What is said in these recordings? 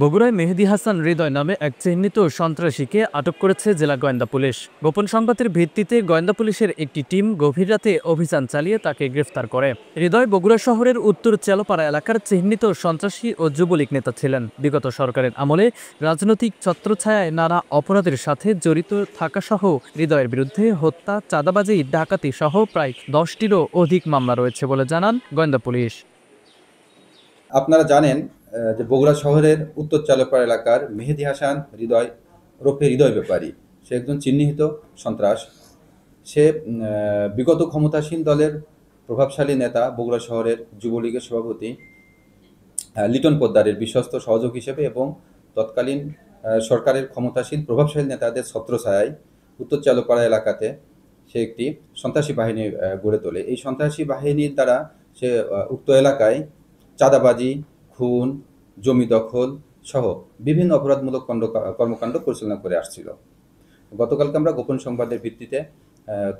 বগুড়ায় মেহেদী হাসান হৃদয় নামে এক চিহ্নিত সন্ত্রাসীকে আটক করেছে জেলা গোয়েন্দা পুলিশ। গোপন সংবাদের ভিত্তিতে গোয়েন্দা পুলিশের একটি টিম গভীর রাতে অভিযান চালিয়ে তাকে গ্রেফতার করে। হৃদয় বগুড়া শহরের উত্তর চেলোপাড়া এলাকার চিহ্নিত সন্ত্রাসী ও যুবলীগ নেতা ছিলেন। বিগত সরকারের আমলে রাজনৈতিক ছত্রছায়ায় নানা অপরাধের সাথে জড়িত থাকাসহ হৃদয়ের বিরুদ্ধে হত্যা, চাঁদাবাজি, ডাকাতি সহ প্রায় 10টিরও অধিক মামলা রয়েছে বলে জানান গোয়েন্দা পুলিশ। আপনারা জানেন যে বগুড়া শহরের উত্তর চালপাড়া এলাকার মেহেদী হাসান হৃদয় ওরফে হৃদয় ব্যাপারী, সে একজন চিহ্নিত সন্ত্রাস। সে বিগত ক্ষমতাসীন দলের প্রভাবশালী নেতা, বগুড়া শহরের যুবলীগের সভাপতি লিটন পোদ্দারের বিশ্বস্ত সহযোগ হিসেবে এবং তৎকালীন সরকারের ক্ষমতাসীন প্রভাবশালী নেতাদের ছত্রছায়ায় উত্তর চালপাড়া এলাকাতে সে একটি সন্ত্রাসী বাহিনী গড়ে তোলে। এই সন্ত্রাসী বাহিনীর দ্বারা সে উক্ত এলাকায় চাঁদাবাজি, খুন, জমি দখল সহ বিভিন্ন অপরাধমূলক কর্মকাণ্ড পরিচালনা করে আসছিল। গতকালকে আমরা গোপন সংবাদের ভিত্তিতে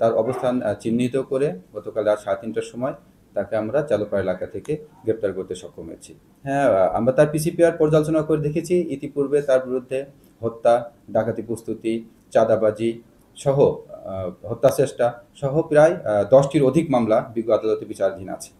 তার অবস্থান চিহ্নিত করে গতকাল রাত 3:30টার সময় তাকে আমরা চালপাড়া এলাকা থেকে গ্রেপ্তার করতে সক্ষম হয়েছি। হ্যাঁ, আমরা তার পিসিপিআর পর্যালোচনা করে দেখেছি। ইতিপূর্বে তার বিরুদ্ধে হত্যা, ডাকাতি প্রস্তুতি, চাঁদাবাজি সহ হত্যা চেষ্টা সহ প্রায় 10টির অধিক মামলা বিজ্ঞ আদালতে বিচারাধীন আছে।